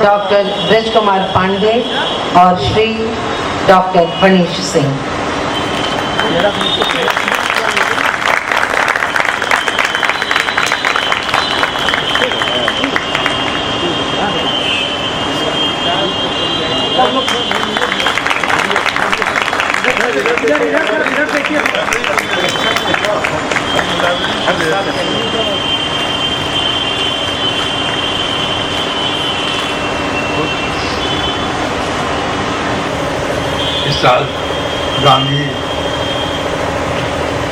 Doctor Braj Kumar Pandey और Shri doctor Ganesh Singh. इस साल गांधी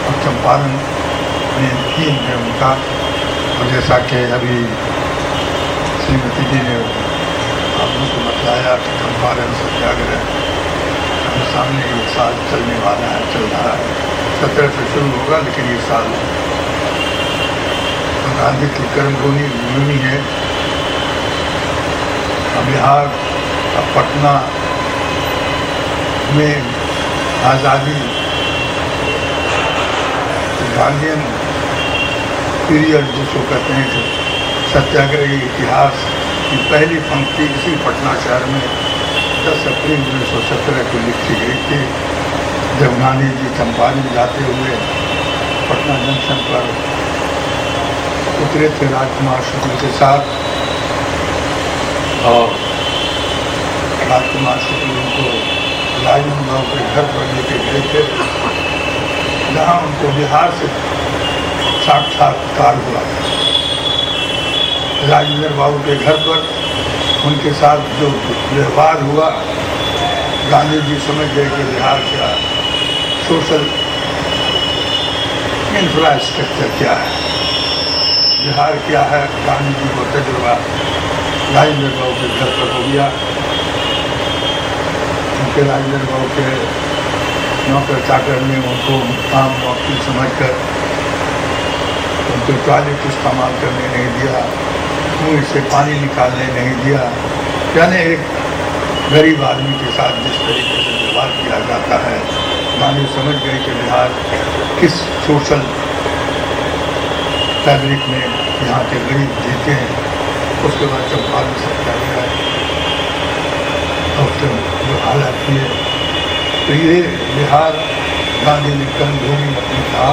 और चंपारण में थीम है उनका, और जैसा कि अभी श्रीमती जी ने आप लोगों को बताया कि चंपारण सत्याग्रह हमें सामने एक साल चलने वाला है, चल रहा है। 17 से शुरू होगा, लेकिन ये साल गांधी की कर्मभूमि है। बिहार और पटना में आज़ादी गांधीयन पीरियड जिसको कहते हैं कि सत्याग्रह इतिहास की पहली पंक्ति इसी पटना शहर में 10 अप्रैल 1917 को लिखी गई थी, जब गांधी जी चंपारण जाते हुए पटना जंक्शन पर उतरे थे राजकुमार शुक्ल के साथ, और राजकुमार शुक्ल उनको राजेंद्र बाबू के घर पर लेके गए थे, जहाँ उनको बिहार से साक्षात्कार हुआ। राजेंद्र बाबू के घर पर उनके साथ जो व्यवहार हुआ, गांधी जी समझ गए कि बिहार का सोशल इंफ्रास्ट्रक्चर क्या है, बिहार क्या है। गांधी जी को तजुर्बा राजेंद्र बाबू के घर पर हो गया। उनके राजेंद्र बाबू के नौकर चाकर ने उनको काम नौकरी समझकर उनको टॉयलेट इस्तेमाल करने नहीं दिया, कुएं से पानी निकालने नहीं दिया। यानी एक गरीब आदमी के साथ जिस तरीके से व्यवहार किया जाता है, गांधी समझ गए कि बिहार किस सोशल फैब्रिक में यहाँ के गरीब जीते हैं। उसके बाद चंपारण सत्याग्रह और जो हालात किए, तो ये बिहार गांधी ने कर्मभूमि अपनी कहा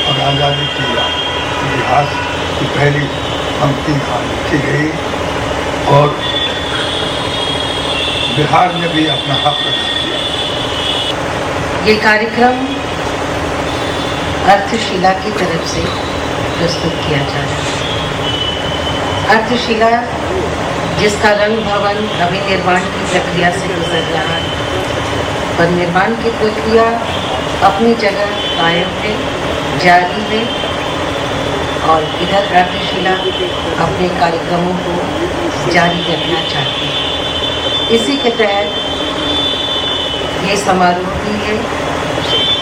और आज़ादी की इतिहास की पहली पंक्ति यहाँ लिखी गई। और बिहार में भी अपना हक अदा किया। ये कार्यक्रम अर्थशिला की तरफ से प्रस्तुत किया जा रहा है। अर्थशिला जिसका रंग भवन अभी निर्माण की प्रक्रिया से गुजर रहा है, पर निर्माण की प्रक्रिया अपनी जगह कायम है, जारी है, और इधर अर्थशिला अपने कार्यक्रमों को जारी रखना चाहती है। इसी के तहत ये समारोह भी है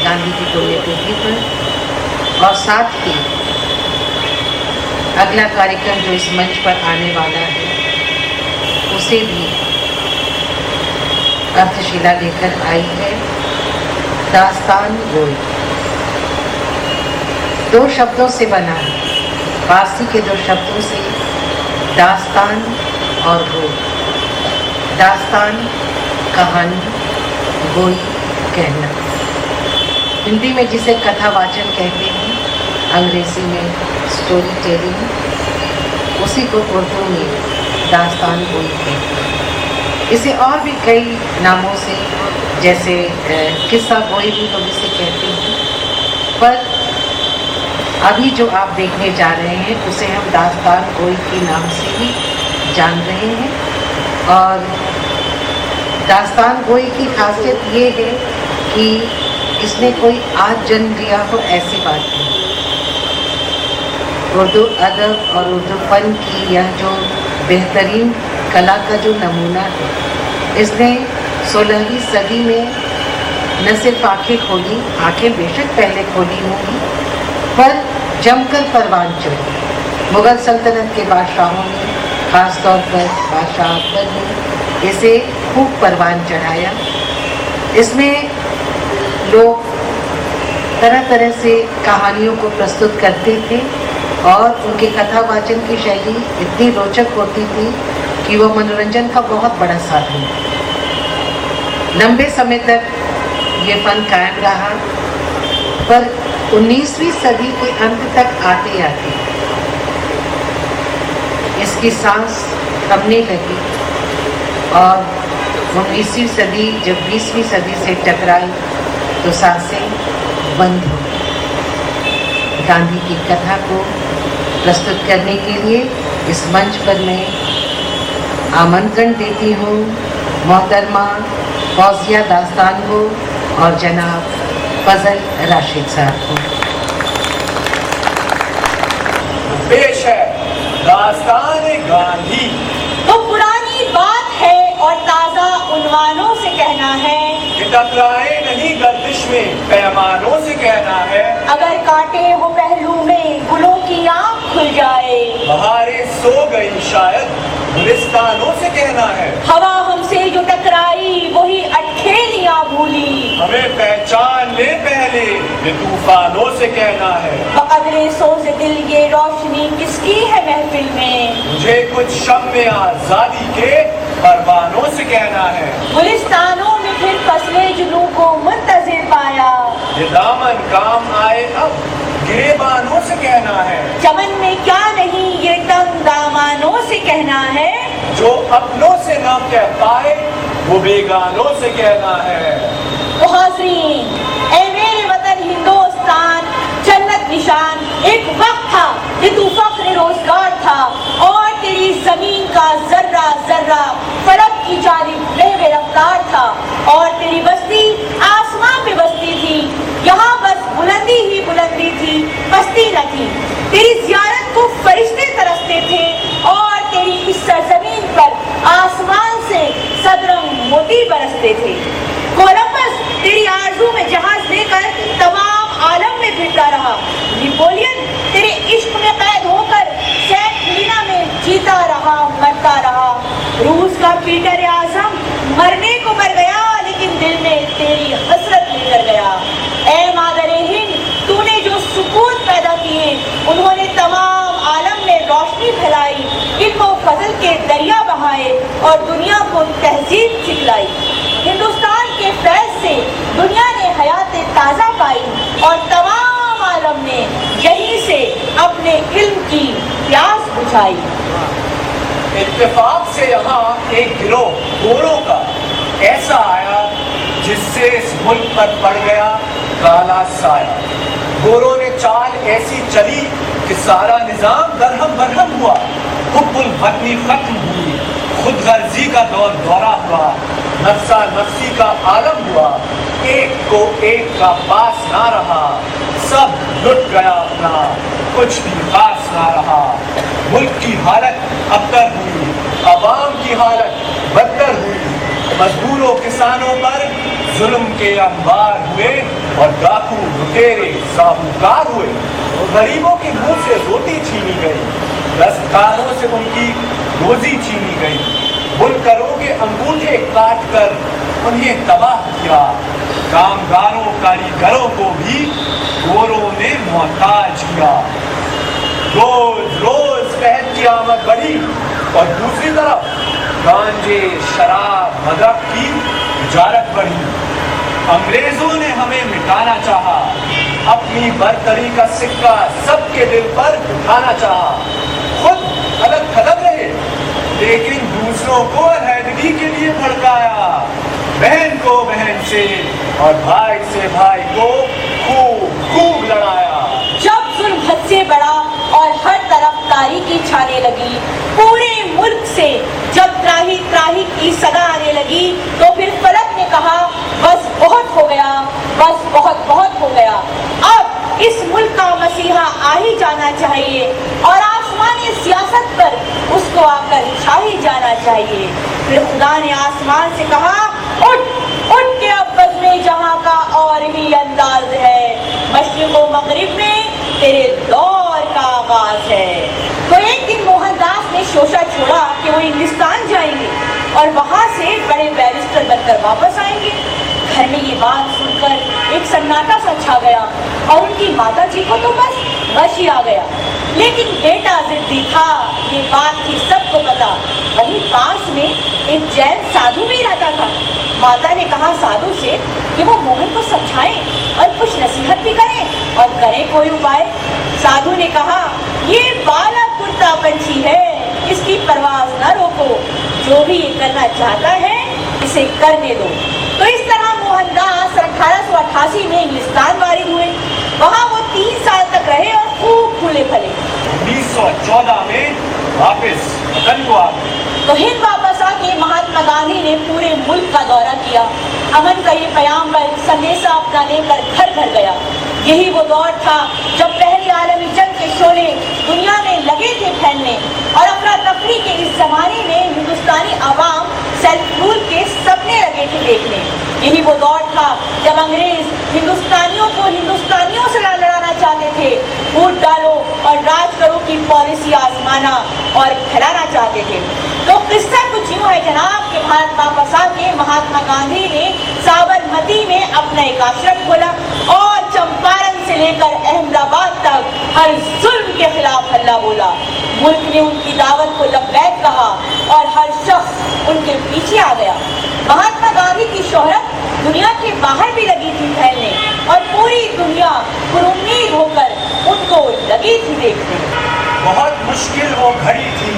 गांधी की पुण्यतिथि पर, और साथ ही अगला कार्यक्रम जो इस मंच पर आने वाला है उसे भी अर्थशिला लेकर आई है। दास्तान गोई 2 शब्दों से बना है, फारसी के 2 शब्दों से, दास्तान और गोई। दास्तान कहानी, गोई कहना। हिंदी में जिसे कथावाचन कहते हैं, अंग्रेजी में स्टोरी टेलिंग, उसी को उर्दू में दास्तान गोई कहते हैं। इसे और भी कई नामों से, जैसे किस्सा गोई भी लोग इसे कहते हैं, पर अभी जो आप देखने जा रहे हैं उसे हम दास्तान गोई के नाम से ही जान रहे हैं। और दास्तान गोई की खासियत ये है कि इसने कोई आज जन्म लिया हो ऐसी बात नहीं। उर्दू अदब और उर्दू फन की यह जो बेहतरीन कला का जो नमूना है, इसने 16वीं सदी में न सिर्फ आंखें खोली, आंखें बेशक पहले खोली होंगी, पर जमकर परवान चढ़ी। मुगल सल्तनत के बादशाहों ने, खासतौर पर बादशाह अकबर ने इसे खूब परवान चढ़ाया। इसमें लोग तरह तरह से कहानियों को प्रस्तुत करते थे और उनके कथावाचन की शैली इतनी रोचक होती थी कि वो मनोरंजन का बहुत बड़ा साधन था। लंबे समय तक ये फन कायम रहा, पर 19वीं सदी के अंत तक आते आते इसकी सांस थमने लगी और 19वीं सदी जब 20वीं सदी से टकराई तो सांसें बंद हो गई। गांधी की कथा को प्रस्तुत करने के लिए इस मंच पर मैं आमंत्रण देती हूँ मोहतरमा फौजिया दास्तान को और जनाब फजल राशिद साहब को। पेश है दास्तान गांधी। तो पुरानी बात है और ताजा उन्वानों से कहना है कि टकराए नहीं गर्दिश में पैमानों से कहना है। अगर कांटे हो पहलू में गुलों की आंख खुल जाए, बहारें सो गई शायद गुलिस्तानों से कहना है। हवा हमसे जो टकराई वही अटखेलियां भूली, हमें पहचान ले पहले ये तूफानों से कहना है। बकदरे सोज दिल ये रोशनी किसकी है महफिल में, मुझे कुछ शम्मे आजादी के परवानों से कहना है। गुलिस्तानों में फिर फसले जुनू को मुंतजिर पाया, ये दामन काम आए अब गिरेबानों से कहना है। चमन में क्या नहीं ये तंग दामानों से कहना है, जो अपनों से न कह पाए वो बेगानों से कहना है। ओ हाज़रीन, ऐ मेरे वतन हिंदुस्तान, जन्नत निशान एक वक्त था कि तू फख्र रोजगार था और तेरी जमीन का जर्रा जर्रा फलक की जानिब रहवे रफ्तार था और तेरी बस्ती आसमां पे बसती थी। यहाँ बस बुलंदी ही बुलंदी थी, बस्ती न थी। तेरी ज़ियारत को फरिश्ते तरसते थे और तेरी इस सरजमीन पर आसमान से सदरंग मोती बरसते थे। कोलंबस तेरी आरज़ू में जहाज लेकर तमाम आलम में फिरता रहा। नेपोलियन तेरे इश्क में कैद होकर सेंट हेलेना में जीता रहा, मरता रहा। रूस का पीटर आज़म मरने को मर गया लेकिन दिल में तेरी हसरत लेकर गया। ऐ मादरे हिंद, तूने जो सुकून पैदा किए उन्होंने तमाम आलम में रोशनी फैलाई, इल्म और फजल के दरिया बहाए और दुनिया को तहजीब सिखलाई। हिंदुस्तान के फैज़ से दुनिया ने हयात ताज़ा पाई और तमाम आलम ने यहीं से अपने इल्म की प्यास बुझाई। इत्तेफाक से यहाँ एक गिरोह गोरों का ऐसा आया जिससे इस मुल्क पर पड़ गया काला साया। गोरों ने चाल ऐसी चली कि सारा निजाम दरहम बरहम हुआ, हुब्बुल वतनी खत्म हुई, खुद गर्जी का दौरा हुआ, नफ्सा नफ्सी का आलम हुआ, एक को एक का पास ना रहा, सब लुट गया अपना, कुछ भी खास ना रहा। मुल्क की हालत अबतर हुई, अवाम की हालत बदतर हुई, मजदूरों किसानों पर जुल्म के अंबार हुए और डाकू लुटेरे साहूकार हुए। गरीबों के मुंह से रोटी छीनी गई, दस्तकारों से उनकी रोजी छीनी गई, बुनकरों के अंगूठे काट कर उन्हें तबाह किया। कामगारों कारीगरों को भी गोरों ने मोहताज किया। रोज रोज कहत की आमद बढ़ी और दूसरी तरफ गांजे शराब मदक की इजारत बढ़ी। अंग्रेजों ने हमें मिटाना चाहा, अपनी बरतरी का सिक्का सबके दिल पर उठाना चाहा। खुद अलग थलग रहे लेकिन दूसरों को अलहदगी के लिए भड़काया। बहन को बहन से और भाई से भाई को खूब खूब लड़ाया। जब जुल्म हद से बढ़ा और हर तरफ तारीकी छाने लगी, पूरे मुल्क से जब त्राही त्राही की सदा आने लगी, तो फिर फलक ने कहा बस बहुत हो गया, बस बहुत बहुत हो गया। अब इस मुल्क का मसीहा आ ही जाना चाहिए और आसमानी सियासत पर उसको आकर छा ही जाना चाहिए। फिर खुदा ने आसमान से कहा उठ उठ के अब बज़्मे जहां का और ही अंदाज है, मशरिक़ व मग़रिब में तेरे दौर का आगाज है। तो एक दिन मोहनदास ने शोशा छोड़ा कि वो इंग्लिस्तान जाएंगे और वहां से बड़े बैरिस्टर बनकर वापस आएंगे। घर में ये बात सुनकर एक सन्नाटा सा छा गया और उनकी माता जी को तो बस वश ही आ गया। लेकिन बेटा जिद्दी था, ये बात थी सबको पता। वहीं पास में एक जैन साधु भी रहता था। माता ने कहा साधु से कि वो मोहन को समझाएं और कुछ नसीहत भी करें और करें कोई उपाय। साधु ने कहा ये बाला कुर्ता पंछी है, इसकी परवाज न रोको, जो भी ये करना चाहता है इसे करने दो। तो इस तरह मोहनदास 1888 में इंग्लिस्तान वारिद हुए। वहाँ वो 3 साल तक रहे और खूब फूले फले। 1914 में वापस वतन को आ गए। तो हिंद वापस आके महात्मा गांधी ने पूरे मुल्क का दौरा किया। अमन का ये पैगाम संदेशा अपना लेकर घर घर गया। यही वो दौर था जब पहली आलमी जंग के शोले दुनिया में लगे थे फैलने और अफरा तफरी के इस जमाने में हिंदुस्तानी आवाम सेल्फ रूल के सपने लगे थे देखने। यही वो दौर था जब अंग्रेज हिंदुस्तानियों को हिंदुस्तानियों से लड़ाना चाहते थे, वोट डालो और राज करो की पॉलिसी आजमाना और फैलाना चाहते थे। तो किस्सा कुछ यूँ है जनाब कि भारत वापस आके महात्मा गांधी ने साबरमती में अपना एक आश्रम खोला और चंपारण से लेकर अहमदाबाद तक हर जुल्म के खिलाफ हल्ला बोला। मुल्क ने उनकी दावत को लब्बैक कहा और हर शख्स उनके पीछे आ गया। महात्मा गांधी की शोहरत दुनिया के बाहर भी लगी थी फैलने और पूरी दुनिया पुरुम्मीद होकर उनको लगी थी देखने। बहुत मुश्किल वो घड़ी थी,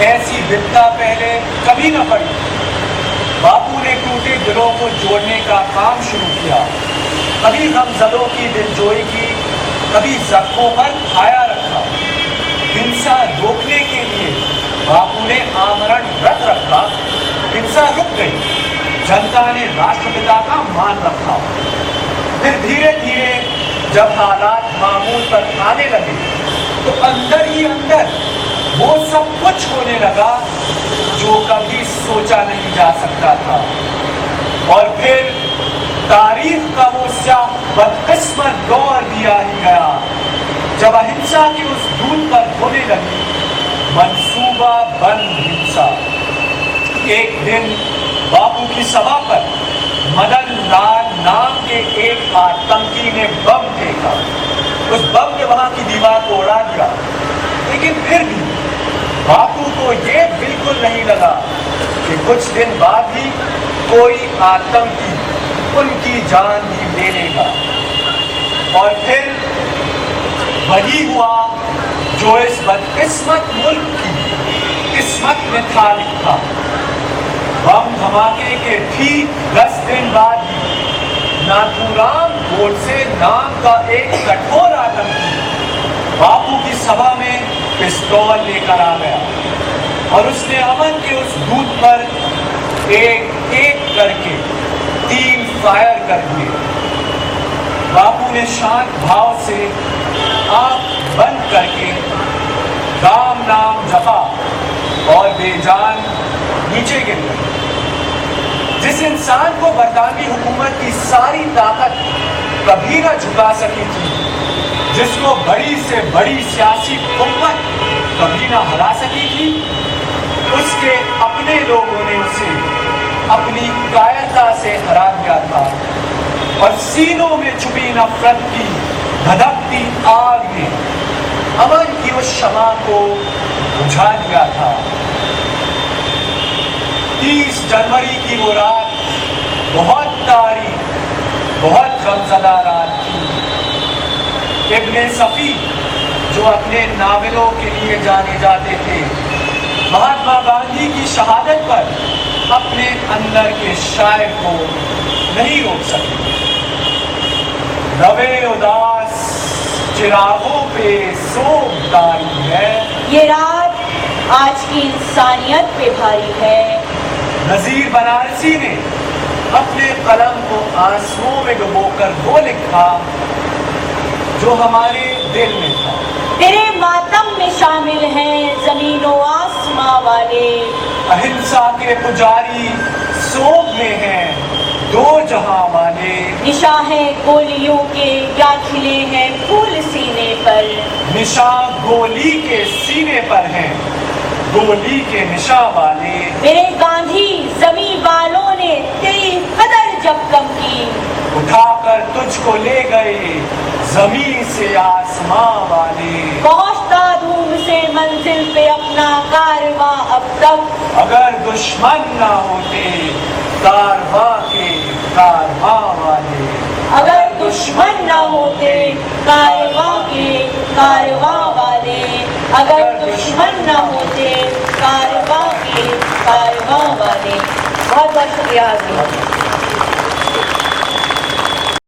ऐसी विपदा पहले कभी न पड़ी। बापू ने टूटे दिलों को जोड़ने का काम शुरू किया। कभी गमज़दों की दिलजोई की, कभी जख्मों पर छाया रखा। हिंसा रोकने के लिए बापू ने आमरण व्रत रखा। हिंसा रुक गई, जनता ने राष्ट्रपिता का मान रखा। फिर धीरे धीरे जब हालात मामूल पर आने लगे तो अंदर ही अंदर वो सब कुछ होने लगा जो कभी सोचा नहीं जा सकता था। और फिर तारीख का वो स्याह बदकिस्मत दौर भी आ ही गया जब अहिंसा की उस धूल पर होने लगी मंसूबा बंद हिंसा। एक दिन बापू की सभा पर मदन लाल नाम के एक आतंकी ने बम फेंका। उस बम ने वहां की दीवार को उड़ा दिया, लेकिन फिर भी बापू को ये बिल्कुल नहीं लगा कि कुछ दिन बाद ही कोई आतंकी उनकी जान भी ले लेगा। और फिर वही हुआ जो इस बदकिस्मत मुल्क की किस्मत में था लिखा। बम धमाके के ठीक 10 दिन बाद नाथूराम गोडसे नाम का एक कठोर आतंकी बापू की सभा में पिस्तौल लेकर आ गया और उसने अमन के उस दूत पर एक एक करके 3 फायर कर दिए। बापू ने शांत भाव से आंख बंद करके राम नाम जपा और बेजान नीचे गिर गए। जिस इंसान को बरतानवी हुकूमत की सारी ताकत कभी न झुका सकी थी, जिसको बड़ी से बड़ी सियासी कुव्वत कभी न हरा सकी थी, उसके अपने लोगों ने उसे अपनी कायरता से हरा दिया था और सीनों में छुपी नफरत की धधकती आग ने अमन की उस शमा को बुझा दिया था। 30 जनवरी की वो रात बहुत तारीख, बहुत गमज़दा रात थी। इब्ने सफ़ी, जो अपने नावलों के लिए जाने जाते थे, महात्मा गांधी की शहादत पर अपने अंदर के शायर को नहीं रोक सके। रवे उदास चिरागों पे सोमदारी है, ये रात आज की इंसानियत पे भारी है। नजीर बनारसी ने अपने कलम को आंसुओं में डुबोकर वो लिखा जो हमारे दिल में था। तेरे मातम में शामिल हैं जमीनो आसमां वाले, अहिंसा के पुजारी सोग में हैं 2 जहां वाले। निशाहें गोलियों के या खिले हैं फूल सीने पर, निशान गोली के सीने पर हैं, गोली के निशा वाले। मेरे गांधी जमी वालों ने तेरी कदर जब कम की, उठाकर तुझको ले गए जमीन से आसमां वाले। पहुंचता धूम से मंजिल पे अपना कारवां अब तक, अगर दुश्मन ना होते कारवां के कारवां वाले। अगर दुश्मन न होते कारवां के कारवां वाले, अगर दुश्मन न होते कारवां के कारवां वाले। बहुत बहुत शुक्रिया।